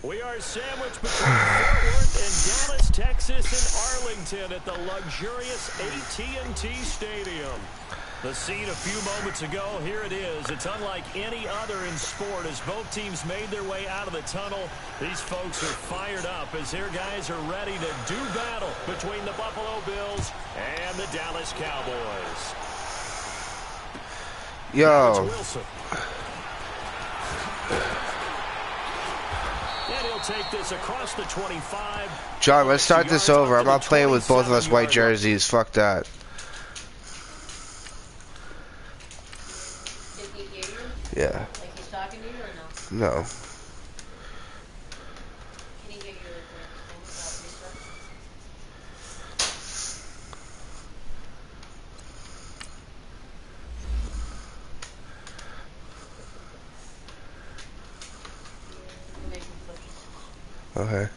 We are sandwiched between Fort Worth and Dallas, Texas, and Arlington at the luxurious AT&T Stadium. The scene a few moments ago, here it is. It's unlike any other in sport as both teams made their way out of the tunnel. These folks are fired up as their guys are ready to do battle between the Buffalo Bills and the Dallas Cowboys. Yo. Wilson. And he'll take this across the 25. John, let's start this over. I'm not playing with both of us white jerseys. Fuck that. Yeah. Like he's talking to you or no? No. Can he hear you like Okay.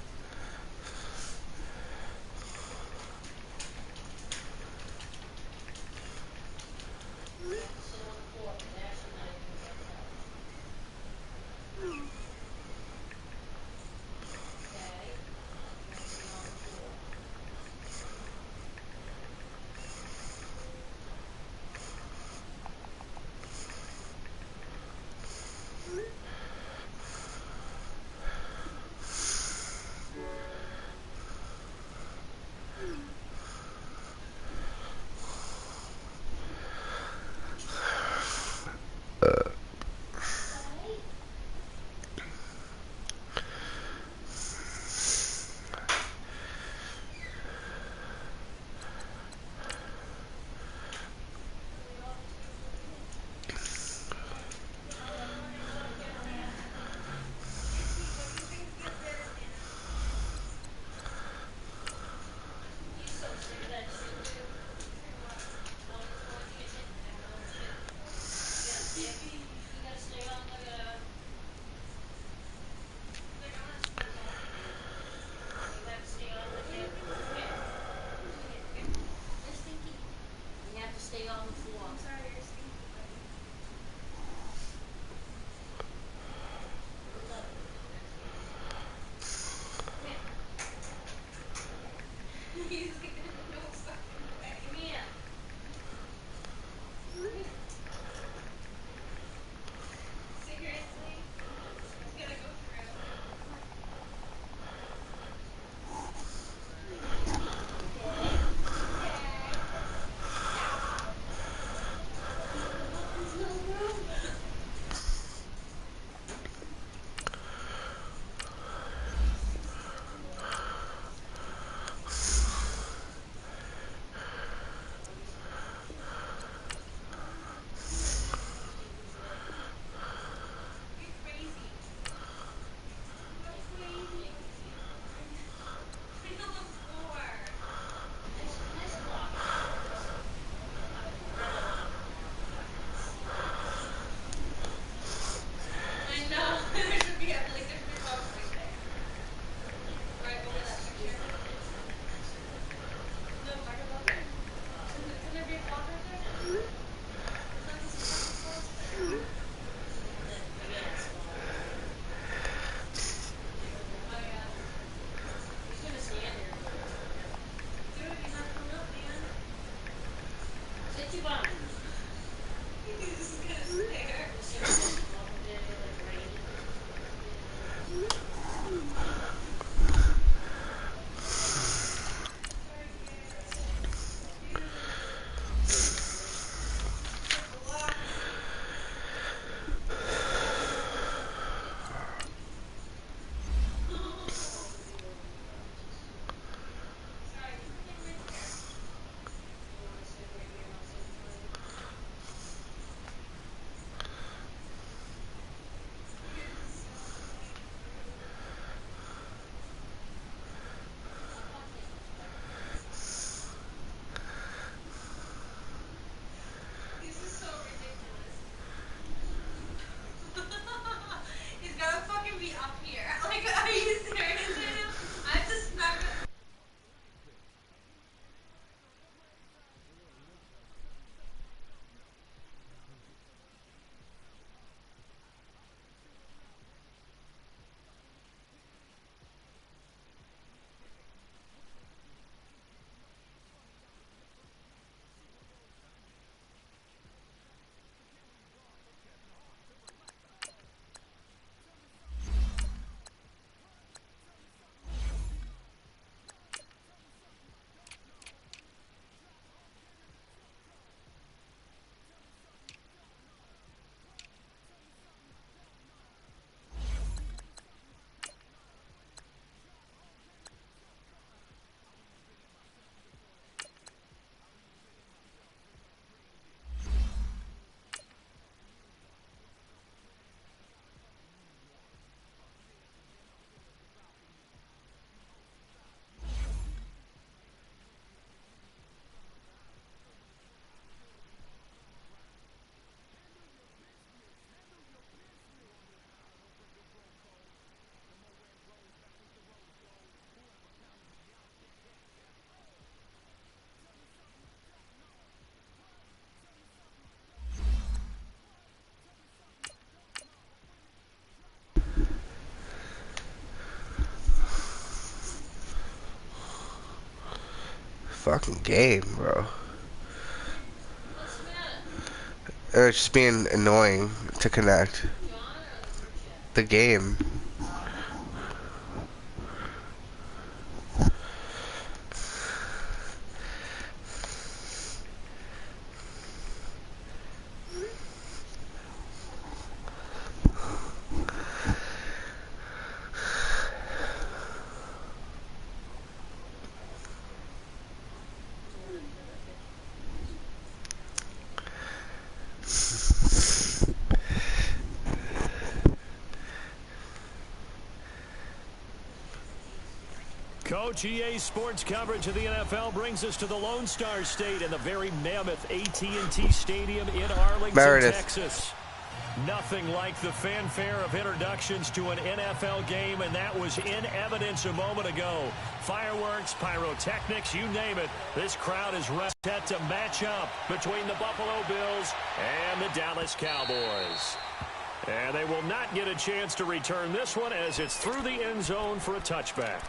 fucking game, bro. It's just being annoying to connect. The game. Coach, EA Sports coverage of the NFL brings us to the Lone Star State and the very mammoth AT&T Stadium in Arlington, Texas. Nothing like the fanfare of introductions to an NFL game, and that was in evidence a moment ago. Fireworks, pyrotechnics, you name it. This crowd is set to match up between the Buffalo Bills and the Dallas Cowboys. And they will not get a chance to return this one as it's through the end zone for a touchback.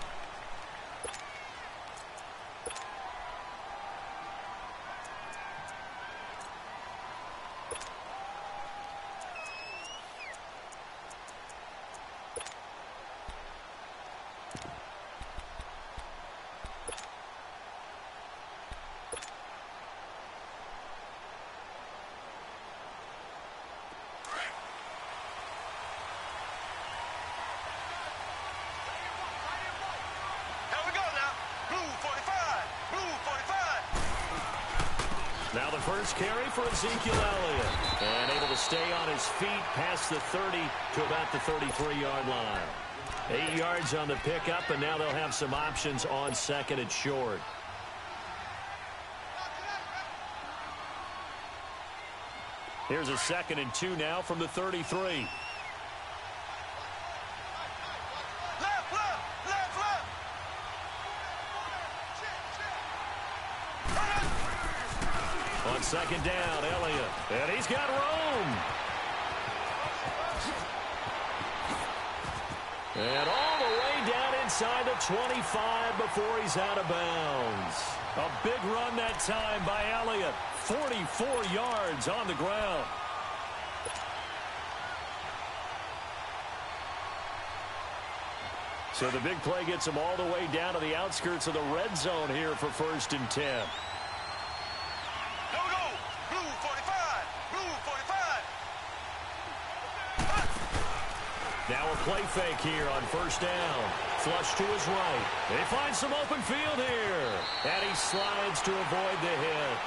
Now the first carry for Ezekiel Elliott. And able to stay on his feet past the 30 to about the 33-yard line. 8 yards on the pickup, and now they'll have some options on second and short. Here's a 2nd and 2 now from the 33. On second down, Elliott. And he's got room. And all the way down inside the 25 before he's out of bounds. A big run that time by Elliott. 44 yards on the ground. So the big play gets him all the way down to the outskirts of the red zone here for 1st and 10. Now a play fake here on 1st down. Flush to his right. They find some open field here. And he slides to avoid the hit.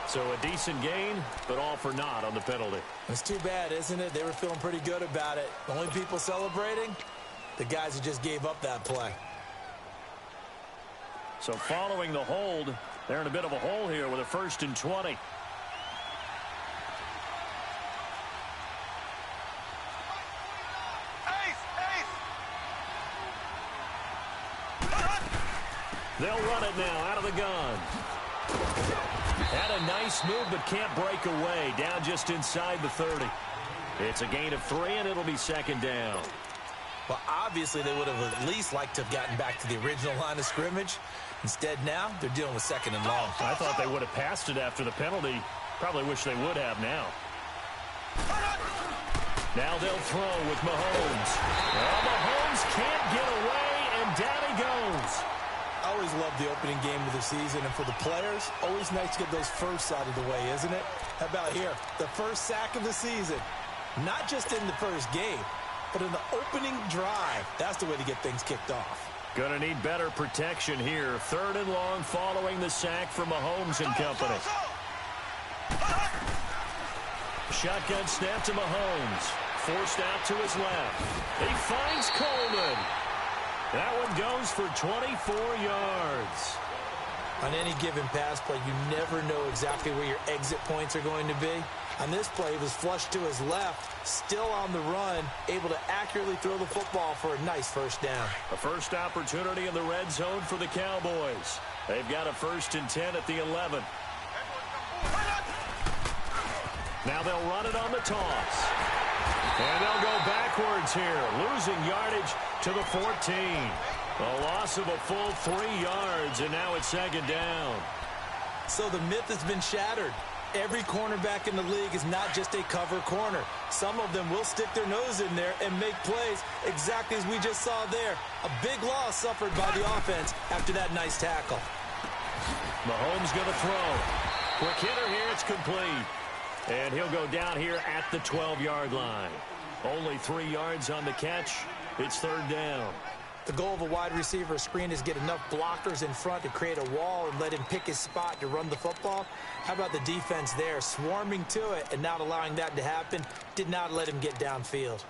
So a decent gain, but all for naught on the penalty. It's too bad, isn't it? They were feeling pretty good about it. The only people celebrating, the guys who just gave up that play. So following the hold, they're in a bit of a hole here with a 1st and 20. They'll run it now out of the gun. Had a nice move, but can't break away. Down just inside the 30. It's a gain of 3, and it'll be 2nd down. Well, obviously, they would have at least liked to have gotten back to the original line of scrimmage. Instead, now, they're dealing with 2nd and long. I thought they would have passed it after the penalty. Probably wish they would have now. Now they'll throw with Mahomes. Well, Mahomes can't get away, and down he goes. I always love the opening game of the season, and for the players, always nice to get those firsts out of the way, isn't it? How about here? The first sack of the season. Not just in the first game, but in the opening drive. That's the way to get things kicked off. Gonna need better protection here. 3rd and long following the sack from Mahomes and company. Shotgun snap to Mahomes. Forced out to his left. He finds Coleman. That one goes for 24 yards. On any given pass play, you never know exactly where your exit points are going to be. On this play, he was flushed to his left, still on the run, able to accurately throw the football for a nice 1st down. A first opportunity in the red zone for the Cowboys. They've got a 1st and 10 at the 11. Now they'll run it on the toss. And they'll go backwards here, losing yardage to the 14. A loss of a full 3 yards, and now it's second down. So the myth has been shattered. Every cornerback in the league is not just a cover corner. Some of them will stick their nose in there and make plays exactly as we just saw there. A big loss suffered by the offense after that nice tackle. Mahomes going to throw. Quick hitter here, it's complete. And he'll go down here at the 12-yard line. Only 3 yards on the catch. It's third down. The goal of a wide receiver screen is get enough blockers in front to create a wall and let him pick his spot to run the football. How about the defense there, swarming to it and not allowing that to happen? Did not let him get downfield.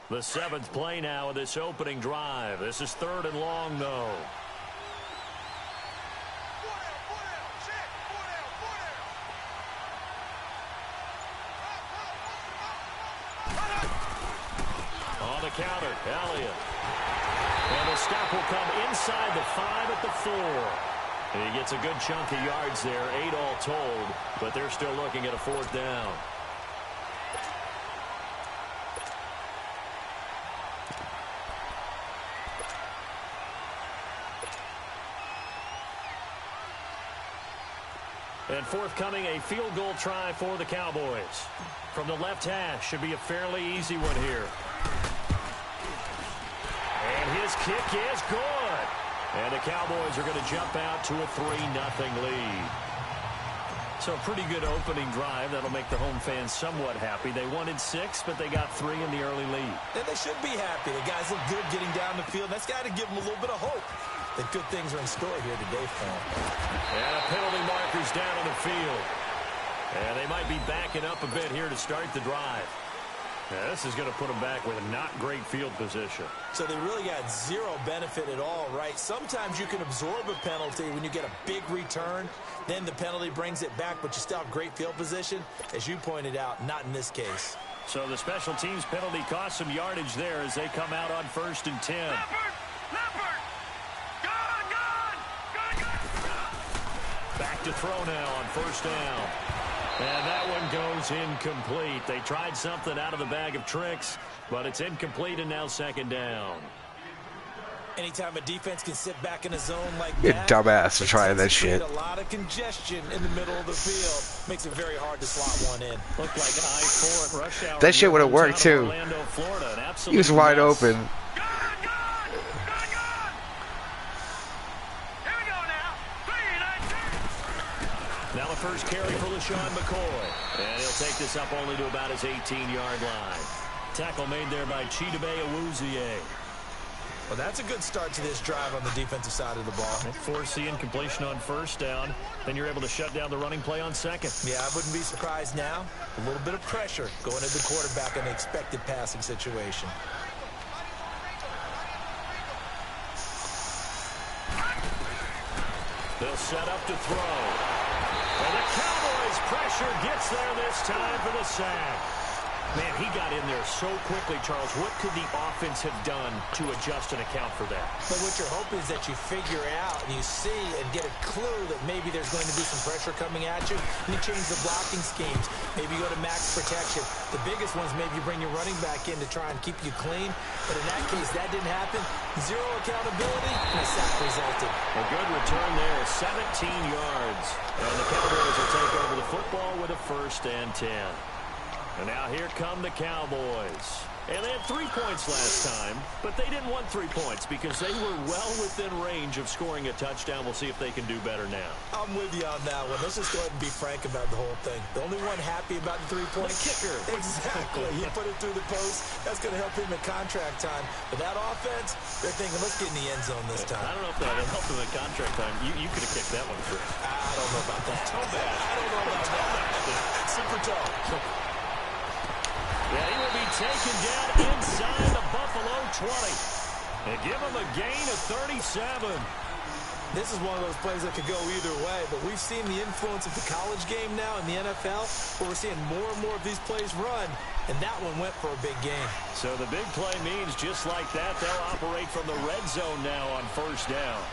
The 7th play now of this opening drive. This is 3rd and long, though. On the counter, Elliott. And the stop will come inside the 5 at the 4. And he gets a good chunk of yards there, 8 all told, but they're still looking at a 4th down. And forthcoming, a field goal try for the Cowboys. From the left hash, should be a fairly easy one here. And his kick is good. And the Cowboys are going to jump out to a 3-0 lead. So a pretty good opening drive. That'll make the home fans somewhat happy. They wanted 6, but they got 3 in the early lead. And they should be happy. The guys look good getting down the field. That's got to give them a little bit of hope that good things are in store here today for them. And a penalty marker's down on the field. And they might be backing up a bit here to start the drive. Now, this is going to put them back with a not great field position. So they really got zero benefit at all, right? Sometimes you can absorb a penalty when you get a big return. Then the penalty brings it back, but you still have great field position. As you pointed out, not in this case. So the special teams penalty cost some yardage there as they come out on 1st and 10. Back to throw now on 1st down. And that one goes incomplete. They tried something out of the bag of tricks, but it's incomplete and now 2nd down. Anytime a defense can sit back in a zone like You're that, dumbass for trying that shit. A lot of congestion in the middle of the field. Makes it very hard to slot one in. Looked like I-4 at rush hour. That shit would have worked too. Orlando, Florida, an absolute he was wide mess. open. Now the first carry for LaShawn McCoy. And he'll take this up only to about his 18-yard line. Tackle made there by Chidobe Awuzie. Well, that's a good start to this drive on the defensive side of the ball. Force the incompletion on 1st down. Then you're able to shut down the running play on 2nd. Yeah, I wouldn't be surprised now. A little bit of pressure going at the quarterback in the expected passing situation. They'll set up to throw. And the Cowboys' pressure gets there this time for the sack. Man, he got in there so quickly, Charles. What could the offense have done to adjust and account for that? But what you're hoping is that you figure out and you see and get a clue that maybe there's going to be some pressure coming at you, and you change the blocking schemes. Maybe you go to max protection. The biggest ones, maybe you bring your running back in to try and keep you clean. But in that case, that didn't happen. Zero accountability, and a sack resulted. A good return there, 17 yards. And the Cowboys will take over the football with a 1st and 10. And now here come the Cowboys. And they had 3 points last time, but they didn't want 3 points because they were well within range of scoring a touchdown. We'll see if they can do better now. I'm with you on that one. Let's just go ahead and be frank about the whole thing. The only one happy about the 3 points. The kicker. Exactly. You put it through the post. That's going to help him in contract time. But that offense, they're thinking, let's get in the end zone this time. I don't know if that helped him in contract time. You could have kicked that one through. I don't know about that. Toe bad. I don't know about that. Super toe. Yeah, he will be taken down inside the Buffalo 20. They give him a gain of 37. This is one of those plays that could go either way, but we've seen the influence of the college game now in the NFL, where we're seeing more and more of these plays run, and that one went for a big gain. So the big play means just like that, they'll operate from the red zone now on 1st down.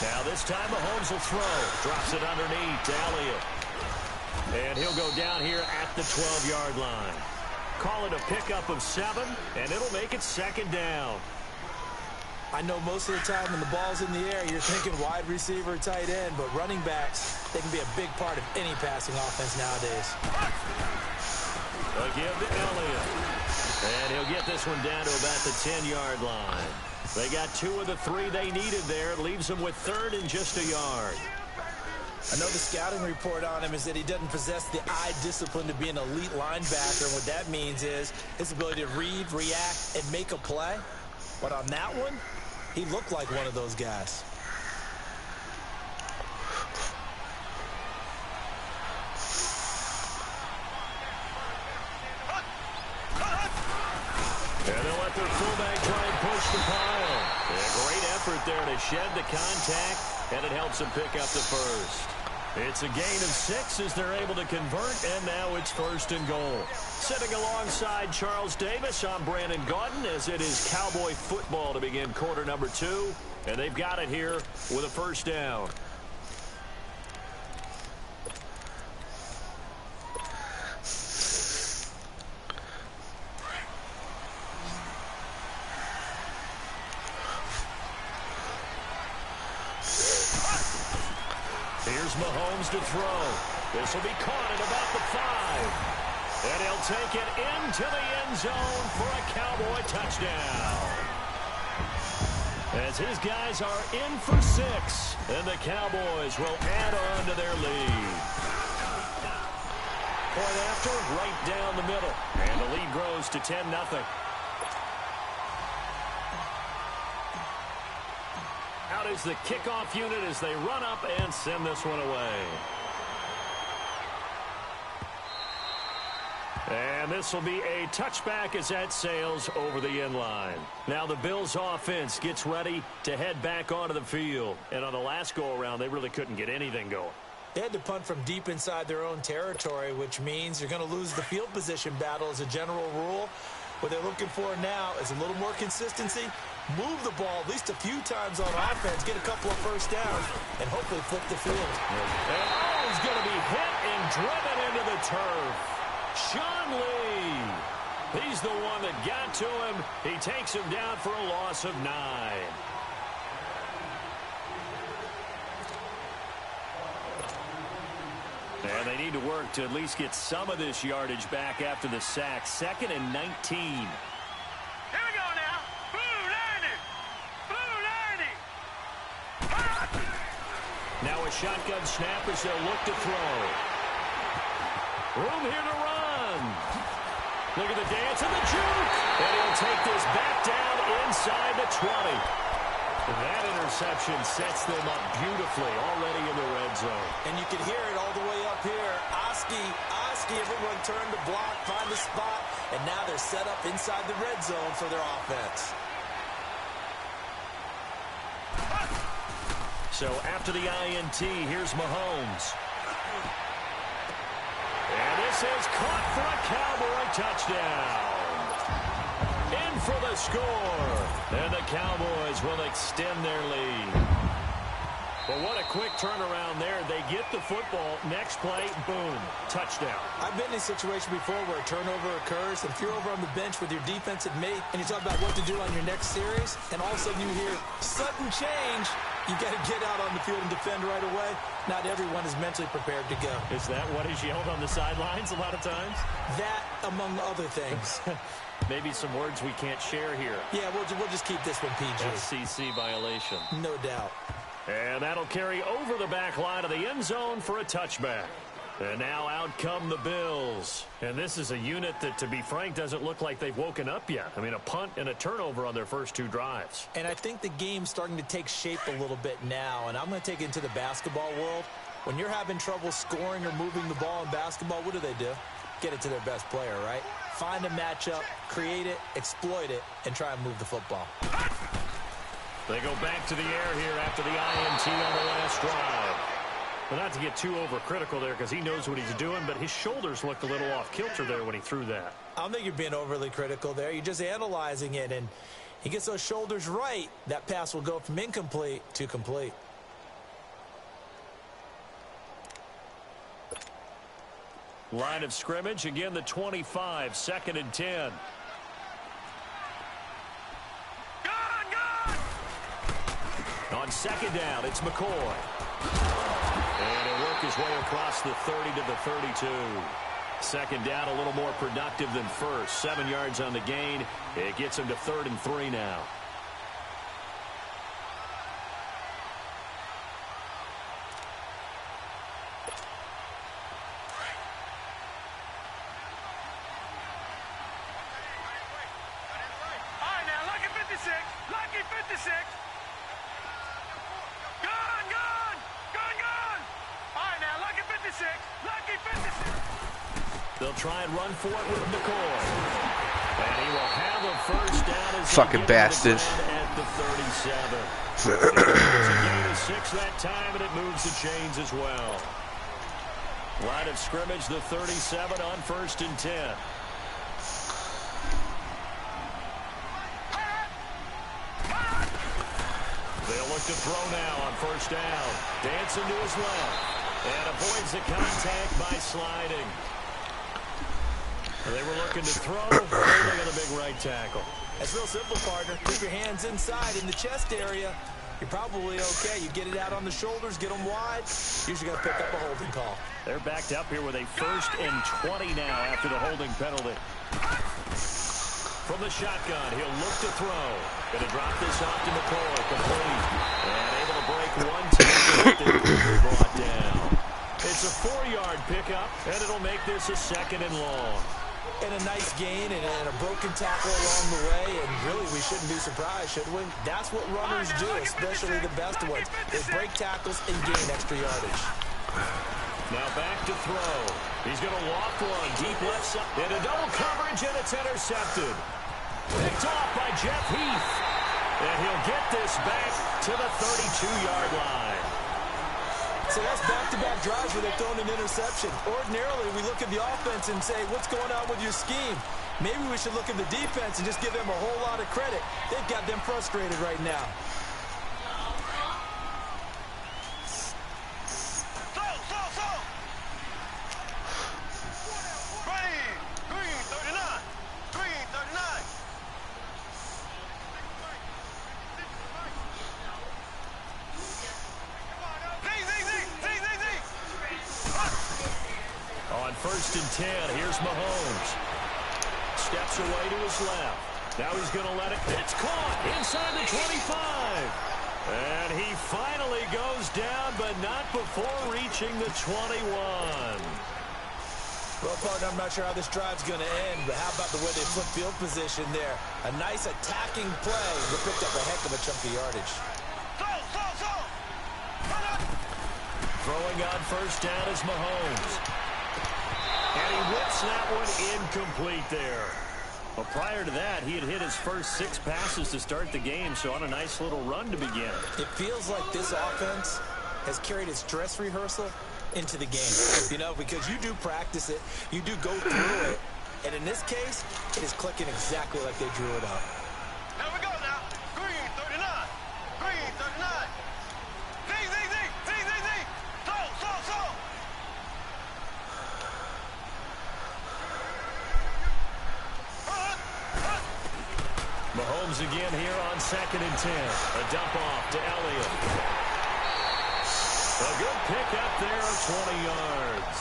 Now this time Mahomes will throw. Drops it underneath to Elliott. And he'll go down here at the 12-yard line. Call it a pickup of 7, and it'll make it 2nd down. I know most of the time when the ball's in the air, you're thinking wide receiver, tight end, but running backs, they can be a big part of any passing offense nowadays. They'll give to Elliott. And he'll get this one down to about the 10-yard line. They got 2 of the 3 they needed there. Leaves them with 3rd and just a yard. I know the scouting report on him is that he doesn't possess the eye discipline to be an elite linebacker. And what that means is his ability to read, react, and make a play. But on that one, he looked like one of those guys. And they'll let their fullback try and push the pile. And a great effort there to shed the contact, and it helps them pick up the first. It's a gain of 6 as they're able to convert, and now it's 1st and goal. Sitting alongside Charles Davis, I'm Brandon Gaudin, as it is Cowboy football to begin quarter number 2. And they've got it here with a 1st down. Here's Mahomes to throw. This will be caught at about the 5. And he'll take it into the end zone for a Cowboy touchdown. As his guys are in for 6. And the Cowboys will add on to their lead. Point after, right down the middle. And the lead grows to 10-0. Out is the kickoff unit as they run up and send this one away. And this will be a touchback as that sails over the end line. Now the Bills offense gets ready to head back onto the field. And on the last go-around, they really couldn't get anything going. They had to punt from deep inside their own territory, which means you're going to lose the field position battle as a general rule. What they're looking for now is a little more consistency, move the ball at least a few times on offense, get a couple of 1st downs, and hopefully flip the field. And he's going to be hit and driven into the turf. Sean Lee. He's the one that got to him. He takes him down for a loss of 9. And they need to work to at least get some of this yardage back after the sack. 2nd and 19. Here we go now. Blue 90. Blue 90. Now a shotgun snap as they'll look to throw. Room here to run. Look at the dance and the juke. And he'll take this back down inside the 20. That interception sets them up beautifully already in the red zone. And you can hear it all the way up here. Oski, everyone turned to block, find the spot, and now they're set up inside the red zone for their offense. So after the INT, here's Mahomes. And this is caught for a Cowboy touchdown. In for the score. And the Cowboys will extend their lead. But what a quick turnaround there. They get the football. Next play, boom, touchdown. I've been in a situation before where a turnover occurs, and if you're over on the bench with your defensive mate, and you talk about what to do on your next series, and all of a sudden you hear sudden change, you got to get out on the field and defend right away. Not everyone is mentally prepared to go. Is that what is yelled on the sidelines a lot of times? That, among other things. Maybe some words we can't share here. Yeah, we'll just keep this one PG. FCC violation. No doubt. And that'll carry over the back line of the end zone for a touchback. And now out come the Bills. And this is a unit that, to be frank, doesn't look like they've woken up yet. I mean, a punt and a turnover on their first 2 drives. And I think the game's starting to take shape a little bit now. And I'm going to take it into the basketball world. When you're having trouble scoring or moving the ball in basketball, what do? Get it to their best player, right? Find a matchup, create it, exploit it, and try and move the football. They go back to the air here after the INT on the last drive. But not to get too overcritical there because he knows what he's doing, but his shoulders looked a little off kilter there when he threw that. I don't think you're being overly critical there. You're just analyzing it, and he gets those shoulders right. That pass will go from incomplete to complete. Line of scrimmage, again the 25, 2nd and 10. On 2nd down, it's McCoy. And he'll work his way across the 30 to the 32. 2nd down, a little more productive than first. 7 yards on the gain. It gets him to 3rd and 3 now. Lucky 56. Gone. All right, now, lucky 56. Lucky 56. They'll try and run for it with McCoy. And he will have a first down as fucking bastard. At the 37. It's a gain of 6 that time, and it moves the chains as well. Line of scrimmage, the 37 on 1st and 10. They'll look to throw now on 1st down. Dancing to his left. And avoids the contact by sliding. They were looking to throw. Holding on the big right tackle. That's real simple, partner. Keep your hands inside in the chest area. You're probably okay. You get it out on the shoulders, get them wide. Usually going to pick up a holding call. They're backed up here with a 1st and 20 now after the holding penalty. From the shotgun, he'll look to throw. Going to drop this off to McCoy. Complete. And able to break one tackle. Brought down. It's a 4-yard pickup, and it'll make this a 2nd and long. And a nice gain and a broken tackle along the way. And really, we shouldn't be surprised, should we? That's what runners do, especially the best ones. They break tackles and gain extra yardage. Now back to throw. He's going to walk one deep left side. Into double coverage, and it's intercepted. Picked off by Jeff Heath. And he'll get this back to the 32-yard line. So that's back-to-back drives where they've thrown an interception. Ordinarily, we look at the offense and say, what's going on with your scheme? Maybe we should look at the defense and just give them a whole lot of credit. They've got them frustrated right now. On 1st and 10, here's Mahomes. Steps away to his left. Now he's going to let it. It's caught inside the 25. And he finally goes down, but not before reaching the 21. Well, partner, I'm not sure how this drive's going to end, but how about the way they flip field position there? A nice attacking play. They picked up a heck of a chunk of yardage. Throwing on 1st down is Mahomes. And he whips that one incomplete there. Well, prior to that, he had hit his first 6 passes to start the game, so on a nice little run to begin. It feels like this offense has carried its dress rehearsal into the game. You know, because you do practice it, you do go through it, and in this case, it is clicking exactly like they drew it up. Here we go now. Green 39. Green 39. Z. So. Mahomes again here on 2nd and 10. A dump off to Elliott. A good pickup there of 20 yards.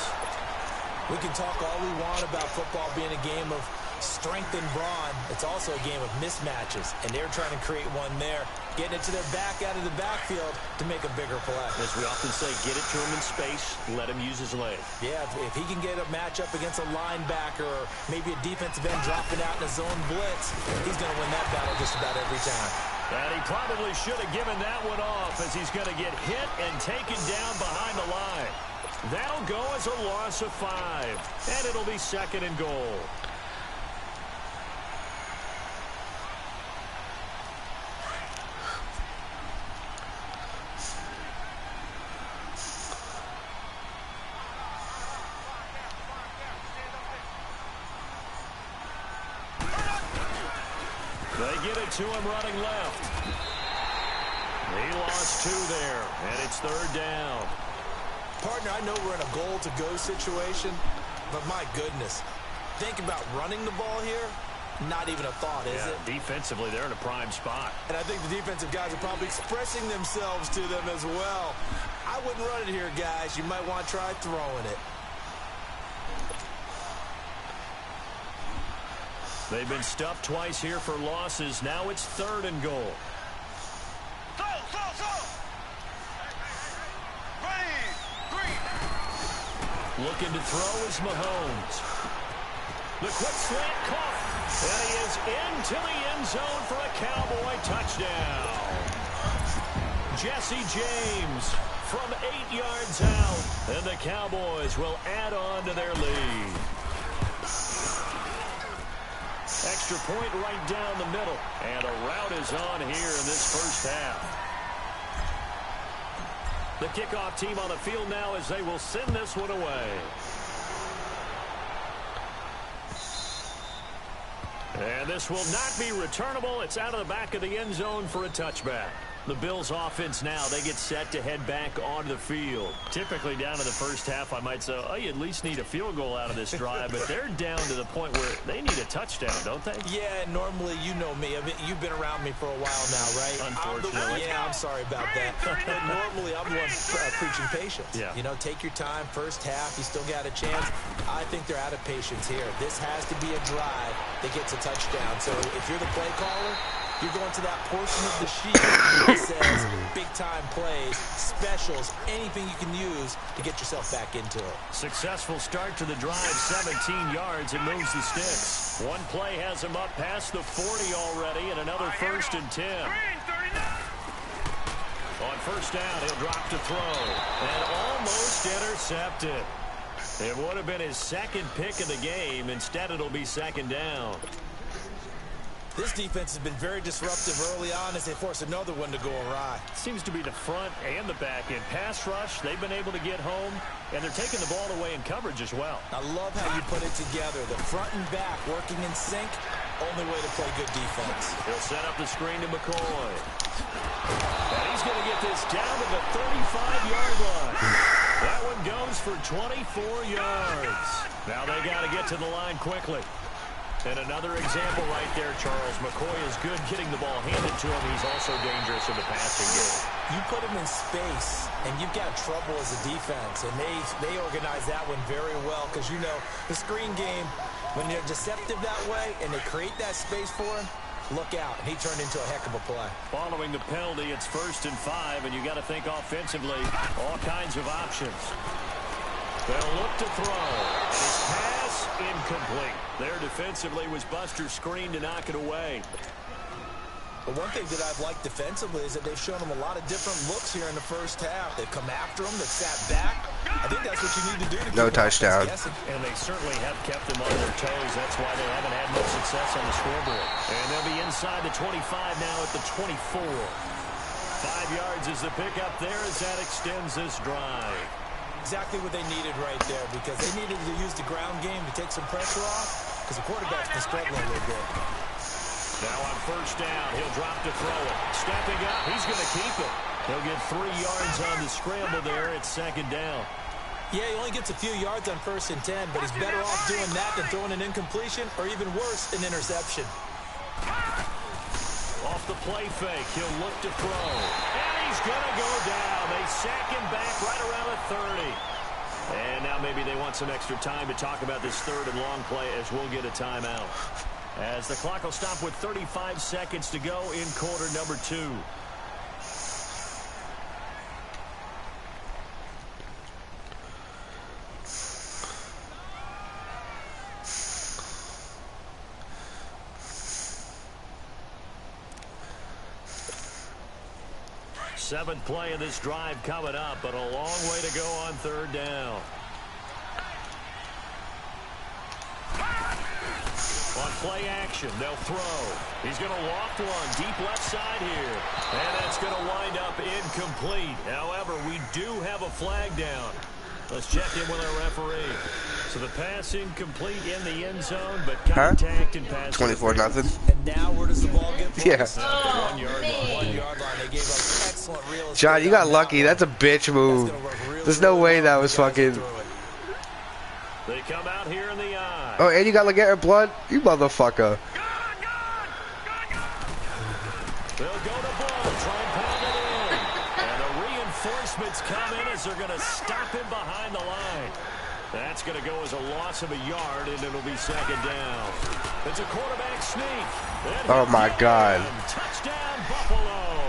We can talk all we want about football being a game of strength and brawn. It's also a game of mismatches, and they're trying to create one there, getting it to their back out of the backfield to make a bigger play. As we often say, get it to him in space, let him use his leg. Yeah, if he can get a matchup against a linebacker or maybe a defensive end dropping out in a zone blitz, he's going to win that battle just about every time. And he probably should have given that one off as he's going to get hit and taken down behind the line. That'll go as a loss of 5, and it'll be 2nd and goal. They get it to him running left. He lost 2 there, and it's 3rd down. Partner, I know we're in a goal-to-go situation, but my goodness. Think about running the ball here. Not even a thought, is it? Defensively, they're in a prime spot. And I think the defensive guys are probably expressing themselves to them as well. I wouldn't run it here, guys. You might want to try throwing it. They've been stuffed twice here for losses. Now it's 3rd and goal. Looking to throw is Mahomes. The quick slant caught. And he is into the end zone for a Cowboy touchdown. Jesse James from 8 yards out. And the Cowboys will add on to their lead. Extra point right down the middle. And a rout is on here in this first half. The kickoff team on the field now as they will send this one away. And this will not be returnable. It's out of the back of the end zone for a touchback. The Bills offense now, they get set to head back onto the field. Typically down to the first half, I might say, oh, you at least need a field goal out of this drive, but they're down to the point where they need a touchdown, don't they? Yeah, normally, you know me. I mean, you've been around me for a while now, right? Unfortunately. I'm sorry about that. But normally, I'm the one preaching patience. Yeah. You know, take your time. First half, you still got a chance. I think they're out of patience here. This has to be a drive that gets a touchdown. So if you're the play caller, you're going to that portion of the sheet that says big-time plays, specials, anything you can use to get yourself back into it. Successful start to the drive, 17 yards. It moves the sticks. One play has him up past the 40 already, and another 1st and 10. On first down, he'll drop to throw, and almost intercepted. It would have been his 2nd pick of the game. Instead, it'll be 2nd down. This defense has been very disruptive early on as they force another one to go awry. Seems to be the front and the back end. Pass rush, they've been able to get home, and they're taking the ball away in coverage as well. I love how you put it together. The front and back working in sync, only way to play good defense. He'll set up the screen to McCoy. And he's going to get this down to the 35-yard line. That one goes for 24 yards. Now they got to get to the line quickly. And another example right there, Charles. McCoy is good getting the ball handed to him. He's also dangerous in the passing game. You put him in space, and you've got trouble as a defense. And they organize that one very well because, you know, the screen game, when they're deceptive that way and they create that space for him, look out. And he turned into a heck of a play. Following the penalty, it's 1st and 5, and you got to think offensively, all kinds of options. They'll look to throw. His pass incomplete. There defensively was Buster's screen to knock it away. But one thing that I've liked defensively is that they've shown him a lot of different looks here in the first half. They've come after him. They've sat back. I think that's what you need to do to keep no touchdown. And they certainly have kept them on their toes. That's why they haven't had much success on the scoreboard. And they'll be inside the 25 now at the 24. 5 yards is the pickup there as that extends this drive. Exactly what they needed right there because they needed to use the ground game to take some pressure off because the quarterback's been struggling a little bit. Now on first down, he'll drop to throw it. Stepping up, he's going to keep it. He'll get 3 yards on the scramble there at 2nd down. Yeah, he only gets a few yards on 1st and 10, but he's better off doing that than throwing an incompletion or even worse, an interception. Off the play fake, he'll look to throw. And he's going to go down. They sack him back right around the 30. And now maybe they want some extra time to talk about this 3rd and long play as we'll get a timeout. As the clock will stop with 35 seconds to go in quarter number 2. Seventh play of this drive coming up, but a long way to go on 3rd down. On play action, they'll throw. He's going to loft one deep left side here. And that's going to wind up incomplete. However, we do have a flag down. Let's check in with our referee. So the pass incomplete in the end zone, but contact and pass. 24-0. And now where does the ball get placed? Yeah. 1 yard line. 1 yard line. They gave up excellent real estate. John, you got lucky. That's a bitch move. There's no way that was fucking... They come out here. Oh, and you got Leggett blood? You motherfucker. They'll go to blow, try and pound it in. And the reinforcements come in as they're going to stop him behind the line. That's going to go as a loss of a yard, and it'll be second down. It's a quarterback sneak. Oh, my God. Touchdown, Buffalo.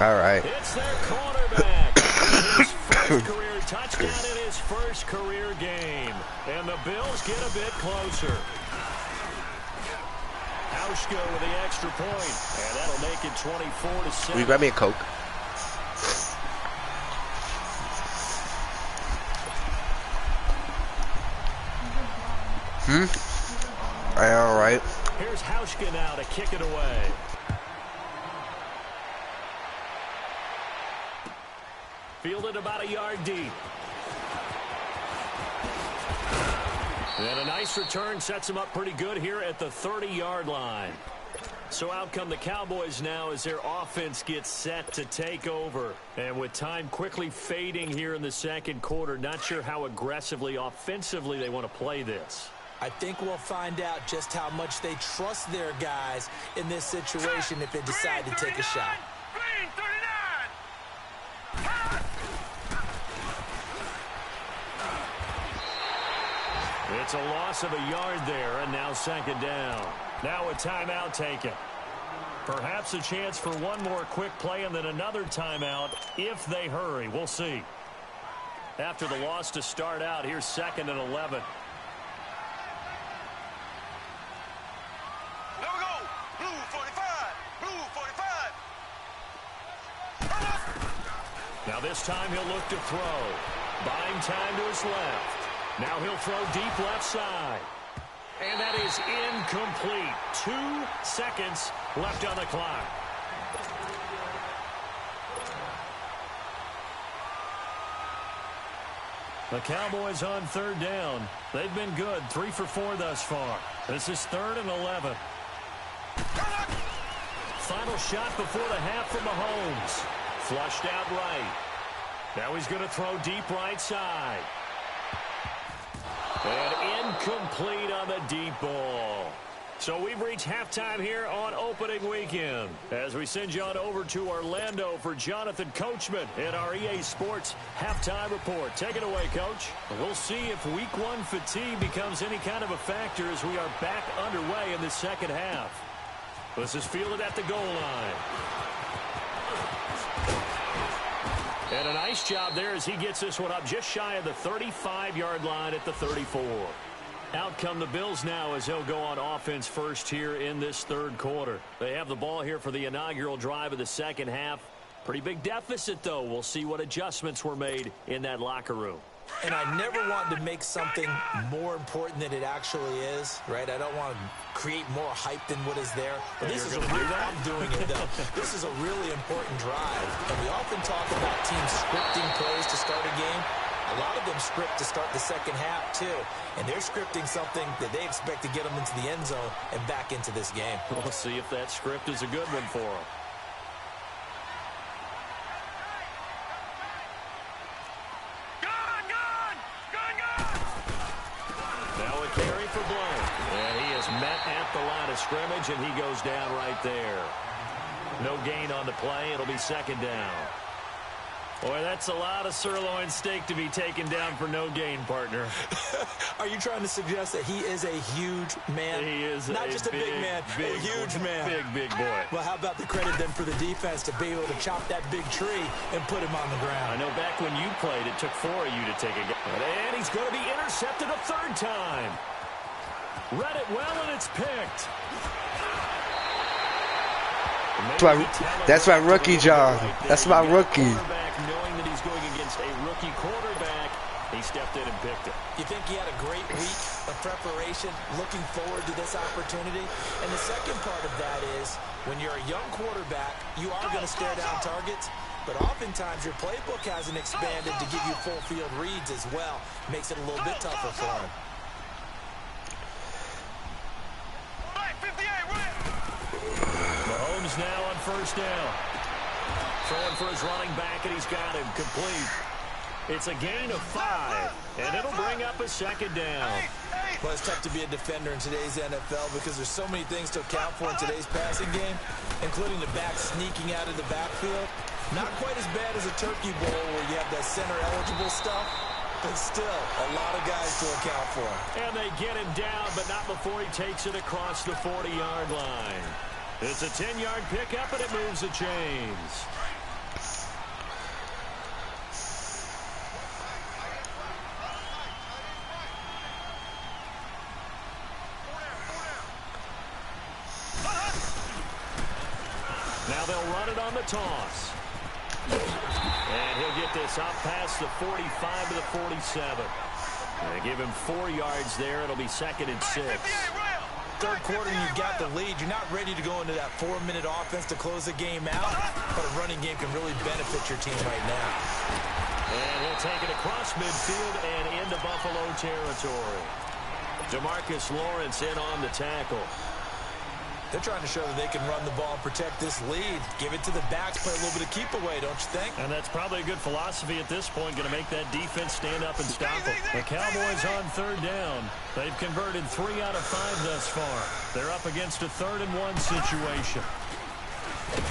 All right. It's their quarterback. His first career touchdown in his first career game. And the Bills get a bit closer. Hauschka with the extra point. And that'll make it 24-7. Will you grab me a Coke? All right. Here's Hauschka now to kick it away. Fielded about a yard deep. And a nice return sets him up pretty good here at the 30-yard line. So out come the Cowboys now as their offense gets set to take over. And with time quickly fading here in the second quarter, not sure how aggressively, offensively they want to play this. I think we'll find out just how much they trust their guys in this situation if they decide to take a shot. Green 39. It's a loss of a yard there, and now second down. Now a timeout taken. Perhaps a chance for one more quick play and then another timeout if they hurry. We'll see. After the loss to start out, here's 2nd and 11. There we go. Blue 45. Blue 45. Now this time he'll look to throw. Buying time to his left. Now he'll throw deep left side. And that is incomplete. 2 seconds left on the clock. The Cowboys on 3rd down. They've been good. 3 for 4 thus far. This is 3rd and 11. Final shot before the half from Mahomes. Flushed out right. Now he's going to throw deep right side. And incomplete on the deep ball. So we've reached halftime here on opening weekend. As we send you on over to Orlando for Jonathan Coachman in our EA Sports halftime report. Take it away, Coach. We'll see if week 1 fatigue becomes any kind of a factor as we are back underway in the second half. This is fielded at the goal line. And a nice job there as he gets this one up just shy of the 35-yard line at the 34. Out come the Bills now as they'll go on offense first here in this 3rd quarter. They have the ball here for the inaugural drive of the second half. Pretty big deficit, though. We'll see what adjustments were made in that locker room. And I never want to make something more important than it actually is, right? I don't want to create more hype than what is there. But this is I'm doing it, though. This is a really important drive. And we often talk about teams scripting plays to start a game. A lot of them script to start the second half, too. And they're scripting something that they expect to get them into the end zone and back into this game. We'll see if that script is a good one for them. The line of scrimmage, and he goes down right there. No gain on the play. It'll be second down. Boy, that's a lot of sirloin steak to be taken down for no gain, partner. Are you trying to suggest that he is a huge man? He is not just a big man, a huge man. Big boy. Well, how about the credit then for the defense to be able to chop that big tree and put him on the ground? I know back when you played, it took 4 of you to take a guy. And he's going to be intercepted a 3rd time. Read it well, and it's picked. That's my rookie job. That's my rookie. Knowing that he's going against a rookie quarterback, he stepped in and picked it. You think he had a great week of preparation, looking forward to this opportunity? And the second part of that is, when you're a young quarterback, you are going to stare down targets, but oftentimes your playbook hasn't expanded to give you full field reads as well. Makes it a little bit tougher for him. Mahomes now on 1st down. Throwing for his running back, and he's got him complete. It's a gain of 5, and it'll bring up a 2nd down. Well, it's tough to be a defender in today's NFL because there's so many things to account for in today's passing game, including the back sneaking out of the backfield. Not quite as bad as a turkey bowl where you have that center-eligible stuff, but still a lot of guys to account for. And they get him down, but not before he takes it across the 40-yard line. It's a 10-yard pickup, and it moves the chains. Now they'll run it on the toss. And he'll get this up past the 45 to the 47. They give him 4 yards there. It'll be 2nd and 6. Third quarter, you've got the lead. You're not ready to go into that 4-minute offense to close the game out, but a running game can really benefit your team right now. And he'll take it across midfield and into Buffalo territory. DeMarcus Lawrence in on the tackle. They're trying to show that they can run the ball and protect this lead. Give it to the backs, play a little bit of keep away, don't you think? And that's probably a good philosophy at this point, going to make that defense stand up and stop them. The Cowboys on 3rd down. They've converted 3 out of 5 thus far. They're up against a 3rd and 1 situation.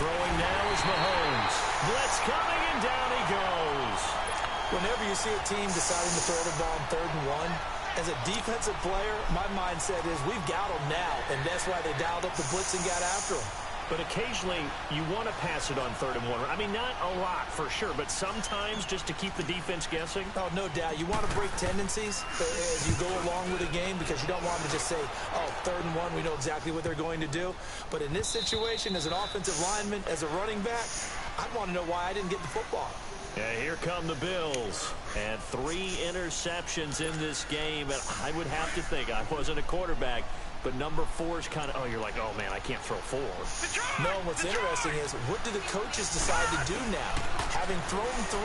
Throwing now is Mahomes. Blitz coming, and down he goes. Whenever you see a team deciding to throw the ball on 3rd and 1, as a defensive player, my mindset is we've got them now, and that's why they dialed up the blitz and got after them. But occasionally, you want to pass it on 3rd and 1. I mean, not a lot for sure, but sometimes just to keep the defense guessing. Oh, no doubt. You want to break tendencies as you go along with the game because you don't want them to just say, oh, 3rd and 1, we know exactly what they're going to do. But in this situation, as an offensive lineman, as a running back, I'd want to know why I didn't get the football. Yeah, here come the Bills. And 3 interceptions in this game. And I would have to think, I wasn't a quarterback, but number 4 is kind of, oh, you're like, oh, man, I can't throw 4. No, what's interesting is, what do the coaches decide to do now? Having thrown 3,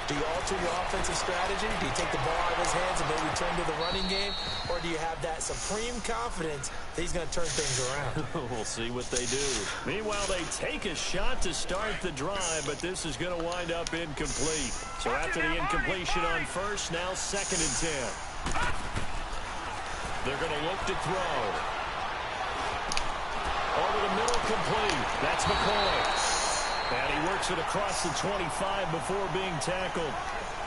do you alter your offensive strategy? Do you take the ball out of his hands and maybe turn to the running game? Or do you have that supreme confidence that he's going to turn things around? We'll see what they do. Meanwhile, they take a shot to start the drive, but this is going to wind up incomplete. So after the incompletion on 1st, now 2nd and 10. They're going to look to throw. Over the middle, complete. That's McCoy. And he works it across the 25 before being tackled.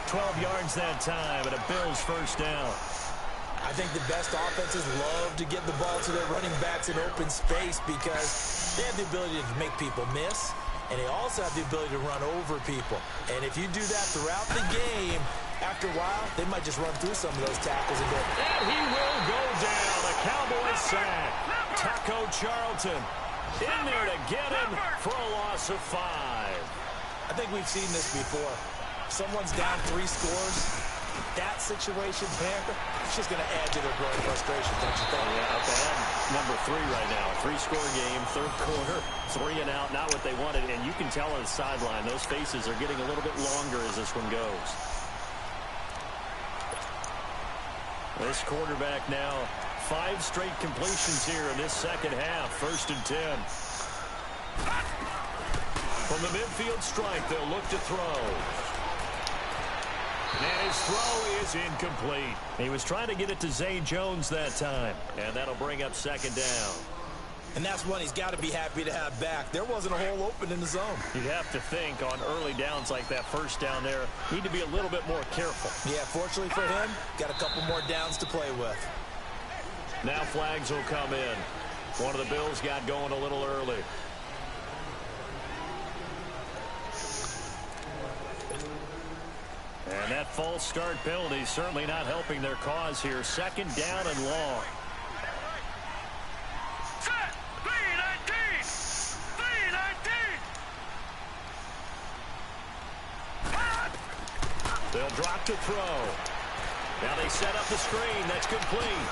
12 yards that time, and a Bills 1st down. I think the best offenses love to get the ball to their running backs in open space because they have the ability to make people miss, and they also have the ability to run over people. And if you do that throughout the game, after a while, they might just run through some of those tackles and go. And he will go down. A Cowboys sack. Taco Charlton in there to get him for a loss of 5. I think we've seen this before. Someone's down 3 scores. That situation there, it's just going to add to their growing frustration, don't you think? Yeah, they have number 3 right now. 3-score game, 3rd quarter, 3 and out, not what they wanted. And you can tell on the sideline, those faces are getting a little bit longer as this one goes. This quarterback now, 5 straight completions here in this 2nd half. 1st and 10. From the midfield strike, they'll look to throw. And his throw is incomplete. He was trying to get it to Zay Jones that time. And that'll bring up 2nd down. And that's one he's got to be happy to have back. There wasn't a hole open in the zone. You'd have to think on early downs like that 1st down there, need to be a little bit more careful. Yeah, fortunately for him, got a couple more downs to play with. Now flags will come in. One of the Bills got going a little early. And that false start penalty certainly not helping their cause here. 2nd down and long. They'll drop to throw. Now they set up the screen. That's complete.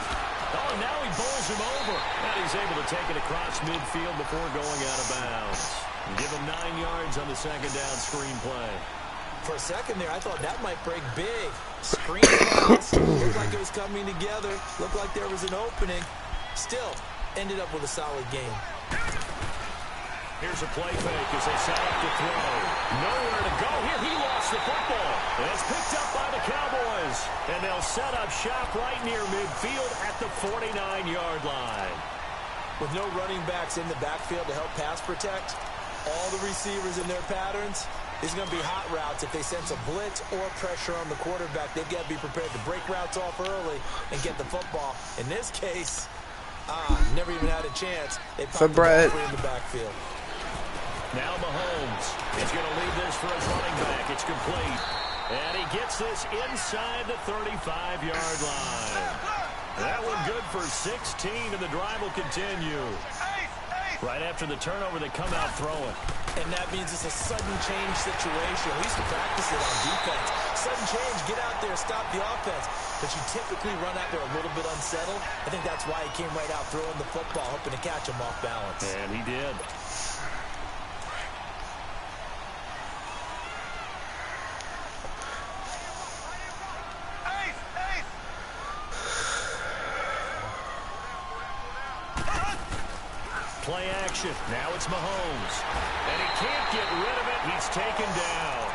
Oh, now he bowls him over. And he's able to take it across midfield before going out of bounds. And give him 9 yards on the 2nd down screen play. For a second there, I thought that might break big. Screen pass. Looked like it was coming together. Looked like there was an opening. Still, ended up with a solid game. Here's a play fake as they set up to throw. Nowhere to go here. He lost the football. And it's picked up by the Cowboys. And they'll set up shop right near midfield at the 49-yard line. With no running backs in the backfield to help pass protect, all the receivers in their patterns, these are going to be hot routes. If they sense a blitz or pressure on the quarterback, they've got to be prepared to break routes off early and get the football. In this case, never even had a chance. They popped the ball free in the backfield. Now Mahomes is going to leave this for his running back. It's complete. And he gets this inside the 35-yard line. That one good for 16, and the drive will continue. Right after the turnover, they come out throwing. And that means it's a sudden change situation. We used to practice it on defense. Sudden change, get out there, stop the offense. But you typically run out there a little bit unsettled. I think that's why he came right out throwing the football, hoping to catch him off balance. And he did. Play action. Now it's Mahomes. And he can't get rid of it. He's taken down.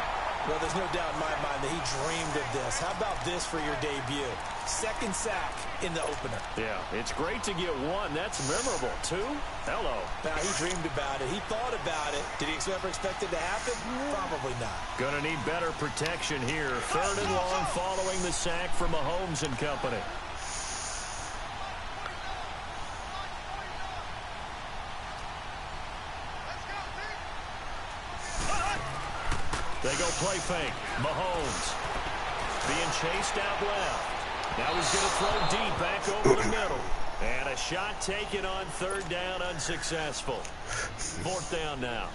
Well, there's no doubt in my mind that he dreamed of this. How about this for your debut? Second sack in the opener. Yeah, it's great to get one. That's memorable. Two? Hello. Now, he dreamed about it. He thought about it. Did he ever expect it to happen? Probably not. Gonna need better protection here. Third and long following the sack from Mahomes and company. They go play fake. Mahomes being chased out left. Now he's going to throw deep back over the middle. And a shot taken on third down, unsuccessful. Fourth down now.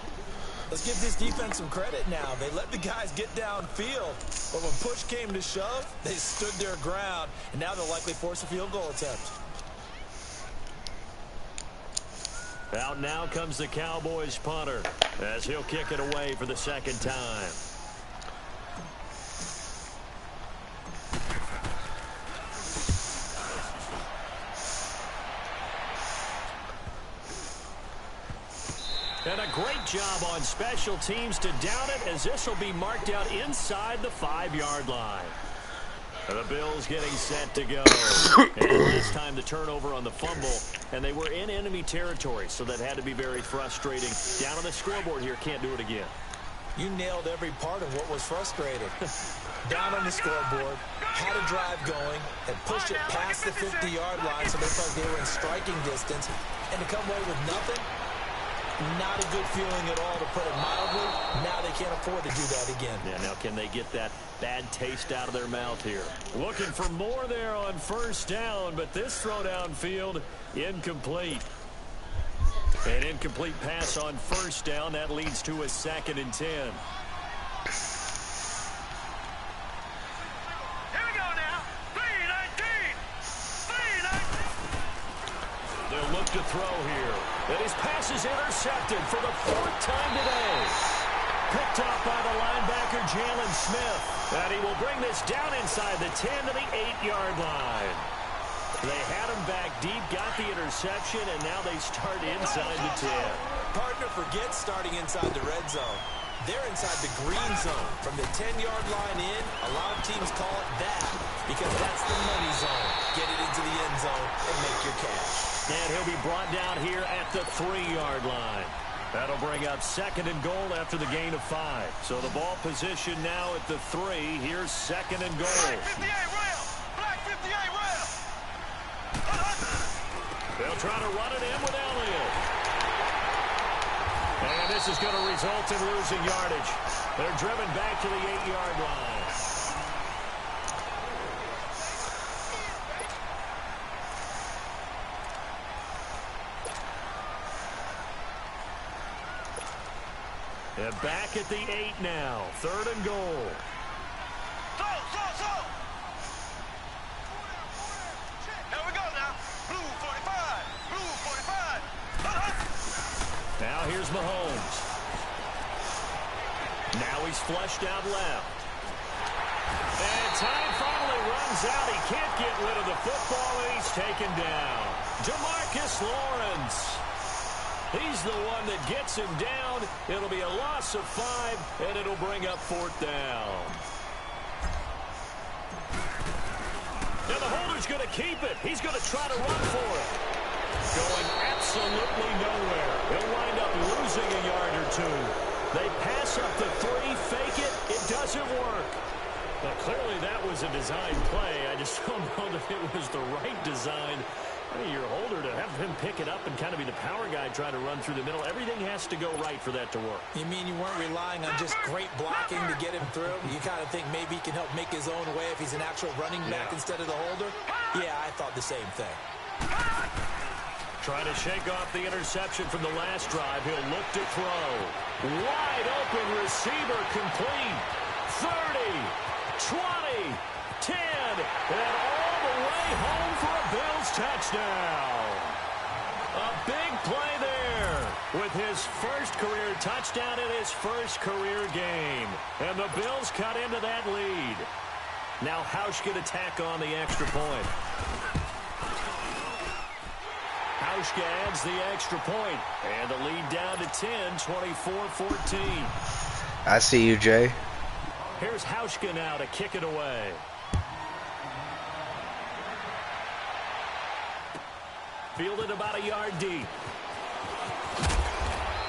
Let's give this defense some credit now. They let the guys get downfield. But when push came to shove, they stood their ground. And now they'll likely force a field goal attempt. Out now comes the Cowboys punter as he'll kick it away for the second time. And a great job on special teams to down it, as this will be marked out inside the 5-yard line. The Bills getting set to go. And last time the turnover on the fumble, and they were in enemy territory, so that had to be very frustrating. Down on the scoreboard here, can't do it again. You nailed every part of what was frustrating. Down on the scoreboard, had a drive going, and pushed it past the 50-yard line so they felt they were in striking distance, and to come away with nothing, not a good feeling at all, to put it mildly. Now they can't afford to do that again. Yeah, now can they get that bad taste out of their mouth here? Looking for more there on first down, but this throw downfield, incomplete. An incomplete pass on first down. That leads to a 2nd and 10. Here we go now. 3-19. 3-19. They'll look to throw here. And his pass is intercepted for the 4th time today. Picked up by the linebacker, Jalen Smith. And he will bring this down inside the 10 to the 8-yard line. They had him back deep, got the interception, and now they start inside the 10. Partner forgets starting inside the red zone. They're inside the green zone. From the 10-yard line in, a lot of teams call it that because that's the money zone. Get it into the end zone and make your cash. And he'll be brought down here at the 3-yard line. That'll bring up 2nd and goal after the gain of 5. So the ball position now at the 3. Here's 2nd and goal. Black 58 rail. Black 58 rail. They'll try to run it in with Elliott. And this is going to result in losing yardage. They're driven back to the 8-yard line. And back at the 8 now. 3rd and goal. So. Here we go now. Blue 45. Blue 45. Now here's Mahomes. Now he's flushed out left. And time finally runs out. He can't get rid of the football, and he's taken down. Demarcus Lawrence. He's the one that gets him down. It'll be a loss of 5, and it'll bring up 4th down. Now the holder's going to keep it. He's going to try to run for it. Going absolutely nowhere. He'll wind up losing a yard or 2. They pass up the 3, fake it. It doesn't work. Now, clearly that was a design play. I just don't know that it was the right design. Your holder to have him pick it up and kind of be the power guy trying to run through the middle. Everything has to go right for that to work. You mean you weren't relying on just great blocking to get him through? You kind of think maybe he can help make his own way if he's an actual running back instead of the holder? Yeah, I thought the same thing. Trying to shake off the interception from the last drive. He'll look to throw. Wide open receiver complete. 30, 20, 10, and all the way home for a Bills touchdown. A big play there with his first career touchdown in his first career game. And the Bills cut into that lead. Now Hauschka to tack on the extra point. Hauschka adds the extra point, and the lead down to 10, 24-14. I see you, Jay. Here's Hauschka now to kick it away. Fielded about a yard deep.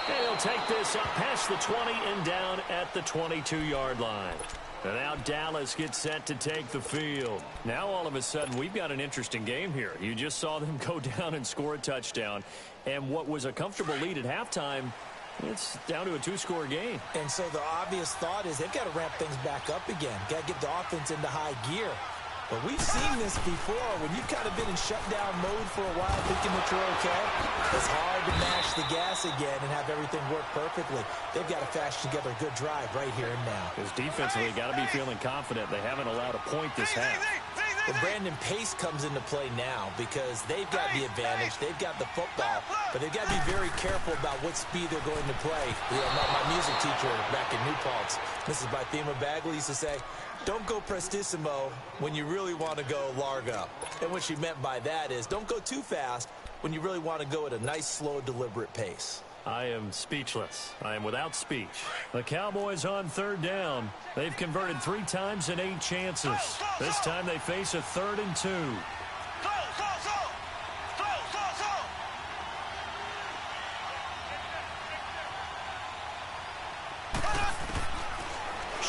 And he'll take this up past the 20 and down at the 22-yard line. And now Dallas gets set to take the field. Now all of a sudden we've got an interesting game here. You just saw them go down and score a touchdown. And what was a comfortable lead at halftime, it's down to a 2-score game. And so the obvious thought is they've got to ramp things back up again. Got to get the offense into high gear. But we've seen this before. When you've kind of been in shutdown mode for a while thinking that you're okay, it's hard to mash the gas again and have everything work perfectly. They've got to fashion together a good drive right here and now. Because defensively, got to be feeling confident. They haven't allowed a point this half. Well, Brandon, pace comes into play now because they've got the advantage. They've got the football, but they've got to be very careful about what speed they're going to play. You know, my music teacher back in New Paltz, Mrs. Bythema Bagley, used to say, don't go prestissimo when you really want to go largo. And what she meant by that is don't go too fast when you really want to go at a nice, slow, deliberate pace. I am speechless. I am without speech. The Cowboys on 3rd down. They've converted 3 times in 8 chances. This time they face a 3rd and 2.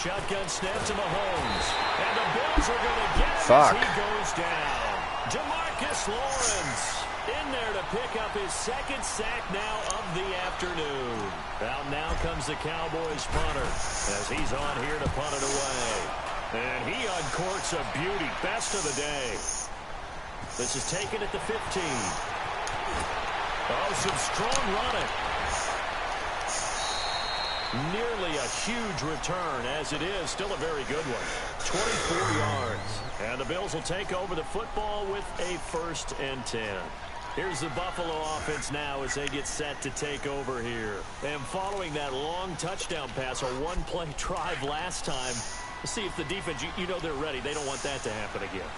Shotgun snap to Mahomes. And the Bills are going to get him as he goes down. Jamarcus Lawrence in there to pick up his 2nd sack now of the afternoon. Out now comes the Cowboys punter as he's on here to punt it away. And he uncorks a beauty. Best of the day. This is taken at the 15. Oh, some strong running. Nearly a huge return, as it is still a very good one. 24 yards. And the Bills will take over the football with a 1st and 10. Here's the Buffalo offense now as they get set to take over here. And following that long touchdown pass, a 1-play drive last time, let's see if the defense, you know they're ready. They don't want that to happen again.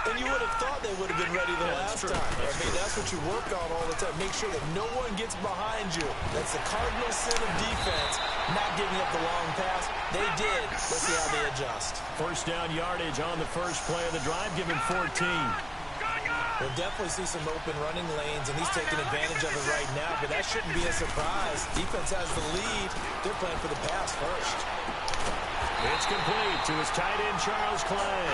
And you would have thought they would have been ready the last time. That's what you work on all the time. Make sure that no one gets behind you. That's the cardinal sin of defense, not giving up the long pass. They did. Let's see how they adjust. 1st down yardage on the first play of the drive, given 14. We'll definitely see some open running lanes, and he's taking advantage of it right now, but that shouldn't be a surprise. Defense has the lead. They're playing for the pass first. It's complete to his tight end, Charles Clay.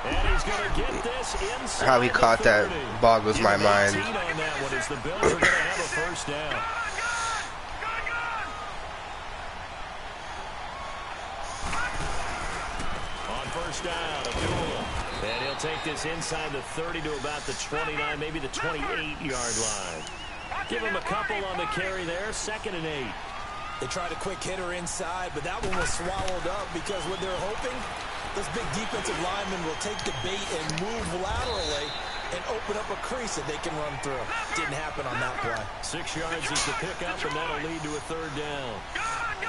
And he's going to get this inside. How he caught that boggles my mind. On that one as the Bills are going to have a 1st down. On 1st down, Abdullah. And he'll take this inside the 30 to about the 29, maybe the 28-yard line. Give him a couple on the carry there, 2nd and 8. They tried a quick hitter inside, but that one was swallowed up because what they're hoping, this big defensive lineman will take the bait and move laterally and open up a crease that they can run through. Didn't happen on that play. 6 yards is the pickup, and that'll lead to a 3rd down.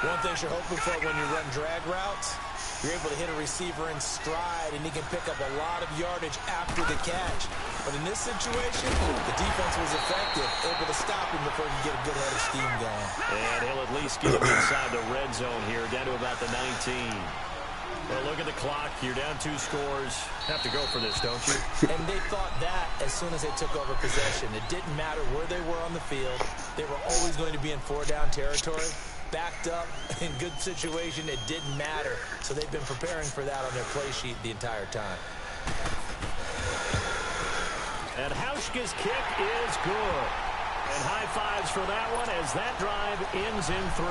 One thing you're hoping for when you run drag routes, you're able to hit a receiver in stride, and he can pick up a lot of yardage after the catch. But in this situation, the defense was effective, able to stop him before he could get a good head of steam going. And he'll at least get him inside the red zone here, down to about the 19. Well, look at the clock. You're down 2 scores. Have to go for this, don't you? And they thought that as soon as they took over possession. It didn't matter where they were on the field. They were always going to be in 4-down territory. Backed up, in good situation, it didn't matter. So they've been preparing for that on their play sheet the entire time. And Hauschka's kick is good. And high fives for that one as that drive ends in 3.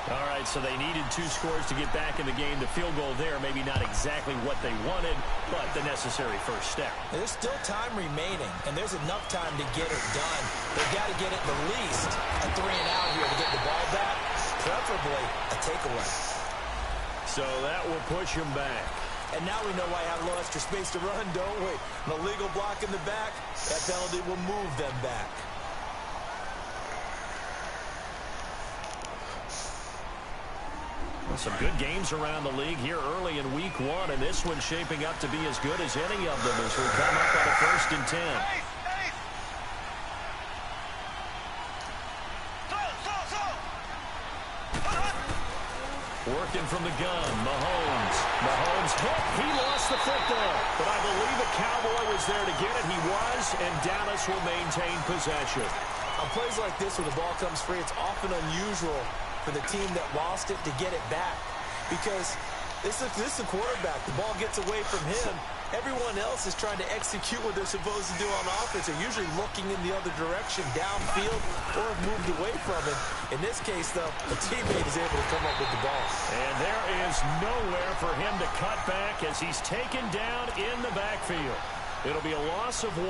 All right, so they needed 2 scores to get back in the game. The field goal there, maybe not exactly what they wanted, but the necessary first step. There's still time remaining, and there's enough time to get it done. They've got to get it the least a 3-and-out here to get the ball back, preferably a takeaway. So that will push him back. And now we know why I have a little extra space to run, don't we? An illegal block in the back, that penalty will move them back. Well, some good games around the league here early in week 1, and this one's shaping up to be as good as any of them as we come up on a 1st and 10. Working from the gun, Mahomes. Mahomes hit. He lost the football. But I believe a Cowboy was there to get it. He was, and Dallas will maintain possession. On plays like this where the ball comes free, it's often unusual for the team that lost it to get it back. Because this is the quarterback. The ball gets away from him. Everyone else is trying to execute what they're supposed to do on offense. They're usually looking in the other direction, downfield, or have moved away from it. In this case, though, a teammate is able to come up with the ball. And there is nowhere for him to cut back as he's taken down in the backfield. It'll be a loss of 1,